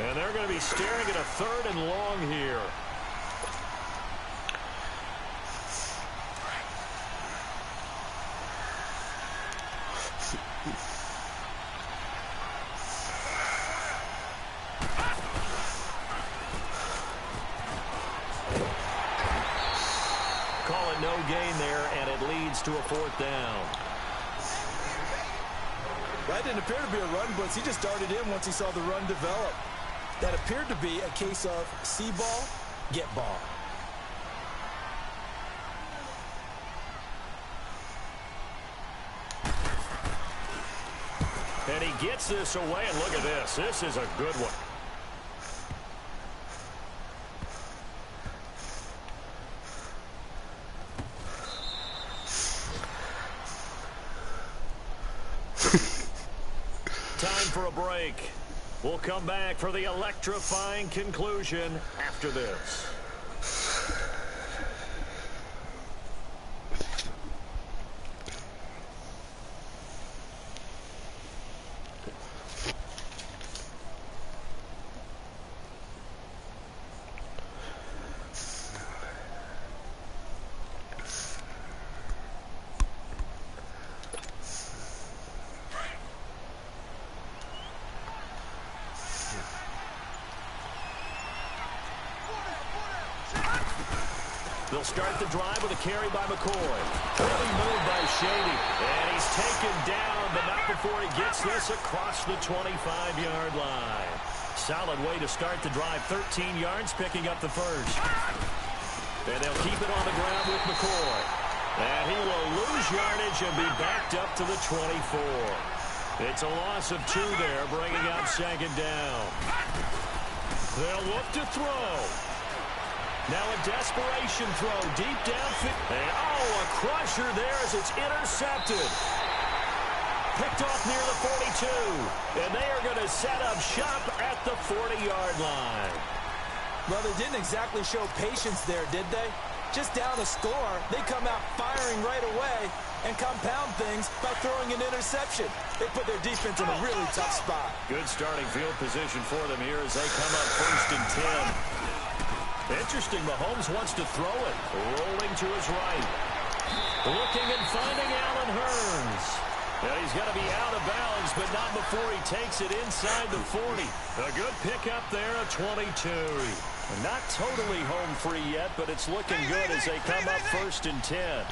and they're going to be staring at a 3rd and long here. No gain there, and it leads to a 4th down. That didn't appear to be a run blitz. He just darted in once he saw the run develop. That appeared to be a case of see ball, get ball. And he gets this away, and look at this. This is a good one. Time for a break. We'll come back for the electrifying conclusion after this. They'll start the drive with a carry by McCoy. Early move by Shady. And he's taken down, but not before he gets this across the 25-yard line. Solid way to start the drive. 13 yards, picking up the first. And they'll keep it on the ground with McCoy. And he will lose yardage and be backed up to the 24. It's a loss of 2 there, bringing up 2nd down. They'll look to throw. Now a desperation throw deep downfield. Oh, a crusher there as it's intercepted. Picked off near the 42. And they are going to set up shop at the 40-yard line. Well, they didn't exactly show patience there, did they? Just down a score, they come out firing right away and compound things by throwing an interception. They put their defense in a really tough spot. Good starting field position for them here as they come up 1st and 10. Interesting, Mahomes wants to throw it. Rolling to his right. Looking and finding Allen Hurns. Now he's got to be out of bounds, but not before he takes it inside the 40. A good pickup there, a 22. Not totally home free yet, but it's looking good as they come up 1st and 10.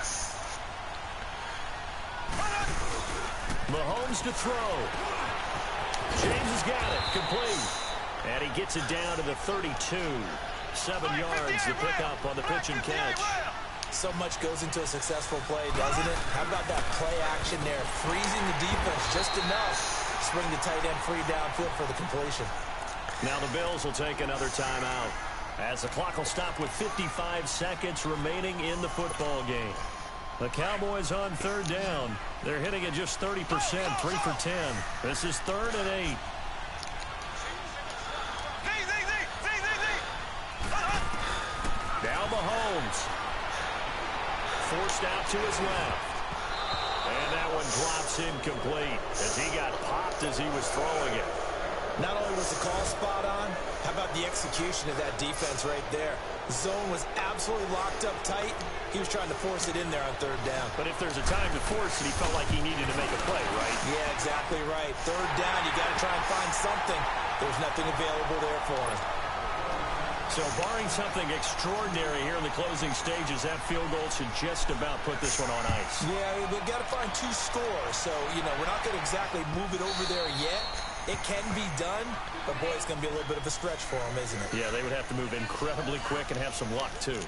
Mahomes to throw. James has got it. Complete. And he gets it down to the 32. 7 yards, the pickup on the pitch and catch. So much goes into a successful play, doesn't it? How about that play action there? Freezing the defense just enough. Swing the tight end free downfield for the completion. Now the Bills will take another timeout, as the clock will stop with 55 seconds remaining in the football game. The Cowboys on 3rd down. They're hitting at just 30%, 3 for 10. This is 3rd and 8. Now Mahomes. Forced out to his left. And that one drops incomplete as he got popped as he was throwing it. Not only was the call spot on, how about the execution of that defense right there? The zone was absolutely locked up tight. He was trying to force it in there on 3rd down. But if there's a time to force it, he felt like he needed to make a play, right? Yeah, exactly right. 3rd down, you got to try and find something. There's nothing available there for him. So barring something extraordinary here in the closing stages, that field goal should just about put this one on ice. Yeah, we've got to find 2 scores. So, we're not going to exactly move it over there yet. It can be done, but, boy, it's going to be a little bit of a stretch for them, isn't it? Yeah, they would have to move incredibly quick and have some luck, too.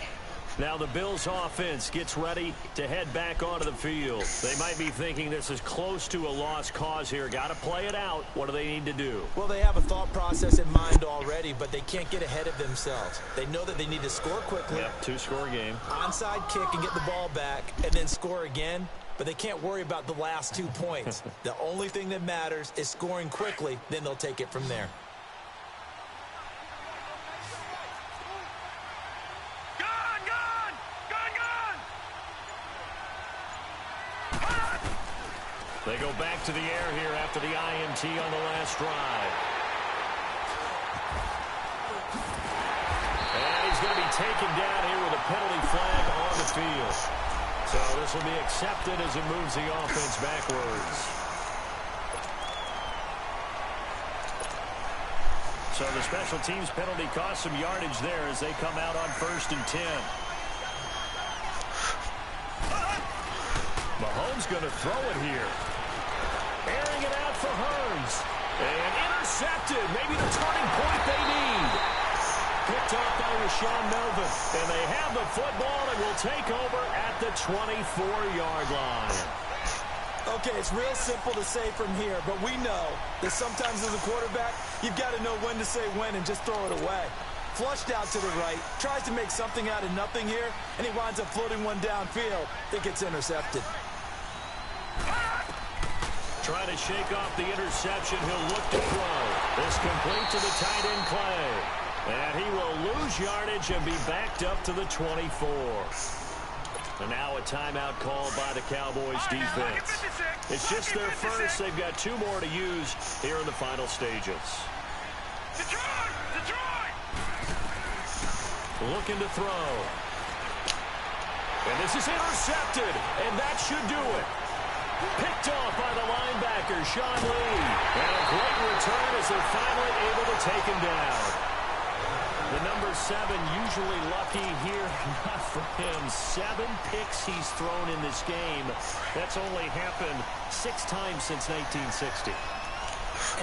Now the Bills offense gets ready to head back onto the field. They might be thinking this is close to a lost cause here. Got to play it out. What do they need to do? Well, they have a thought process in mind already, but they can't get ahead of themselves. They know that they need to score quickly. Yep, 2-score game. Onside kick and get the ball back and then score again. But they can't worry about the last 2 points. The only thing that matters is scoring quickly. Then they'll take it from there. They go back to the air here after the INT on the last drive. And he's going to be taken down here with a penalty flag on the field. So this will be accepted as it moves the offense backwards. So the special teams penalty cost some yardage there as they come out on 1st and 10. Mahomes going to throw it here. Airing it out for Hurns. And intercepted. Maybe the turning point they need. Picked off by Rashawn Melvin. And they have the football and will take over at the 24-yard line. Okay, it's real simple to say from here, but we know that sometimes as a quarterback, you've got to know when to say when and just throw it away. Flushed out to the right, tries to make something out of nothing here, and he winds up floating one downfield that gets intercepted. Trying to shake off the interception. He'll look to throw. This complete to the tight end Clay. And he will lose yardage and be backed up to the 24. And now a timeout called by the Cowboys defense. It's just their first. They've got 2 more to use here in the final stages. Looking to throw. And this is intercepted. And that should do it. Picked off by the linebacker, Sean Lee. And a great return as they're finally able to take him down. The number 7 usually lucky here. Not for him. 7 picks he's thrown in this game. That's only happened 6 times since 1960.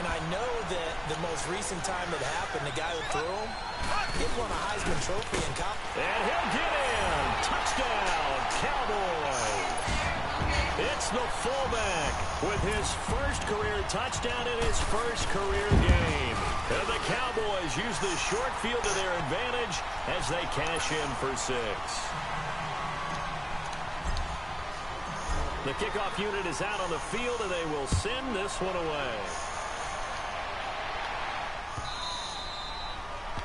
And I know that the most recent time it happened, the guy who threw him, he won a Heisman Trophy in college. And he'll get in. Touchdown, Cowboys. It's the fullback with his first career touchdown in his first career game. And the Cowboys use the short field to their advantage as they cash in for 6. The kickoff unit is out on the field, and they will send this one away.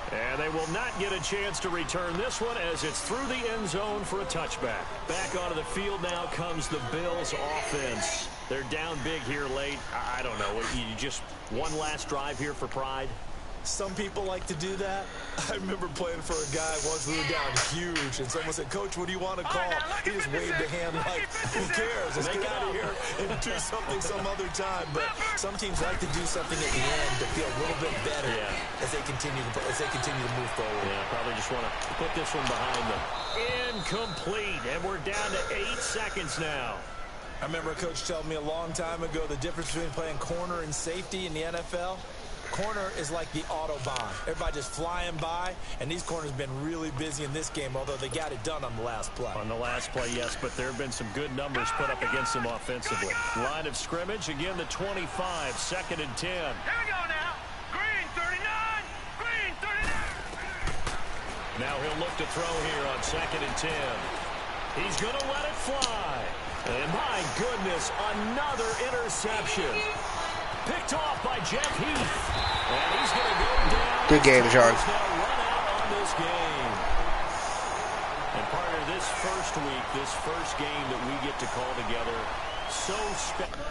And they will not get a chance to return this one as it's through the end zone for a touchback. Back onto the field now comes the Bills offense. They're down big here late. I don't know. You just one last drive here for pride? Some people like to do that. I remember playing for a guy once we were down huge, and someone said, "Coach, what do you want to call?" He just waved a hand like, "Who cares? Let's get out of here and do something some other time." But some teams like to do something at the end to feel a little bit better as they continue to move forward. Yeah, probably just want to put this one behind them. Incomplete, and we're down to 8 seconds now. I remember a coach telling me a long time ago the difference between playing corner and safety in the NFL. Corner is like the Autobahn. Everybody just flying by, and these corners have been really busy in this game, although they got it done on the last play. On the last play, yes, but there have been some good numbers put up against them offensively. Line of scrimmage, again the 25, 2nd and 10. Here we go now. Green 39. Green 39. Now he'll look to throw here on 2nd and 10. He's going to let it fly. And my goodness, another interception. Picked off by Jeff Heath. And he's going to go down. Good game, John. Run out on this game. And partner, this first week, this first game that we get to call together, so special.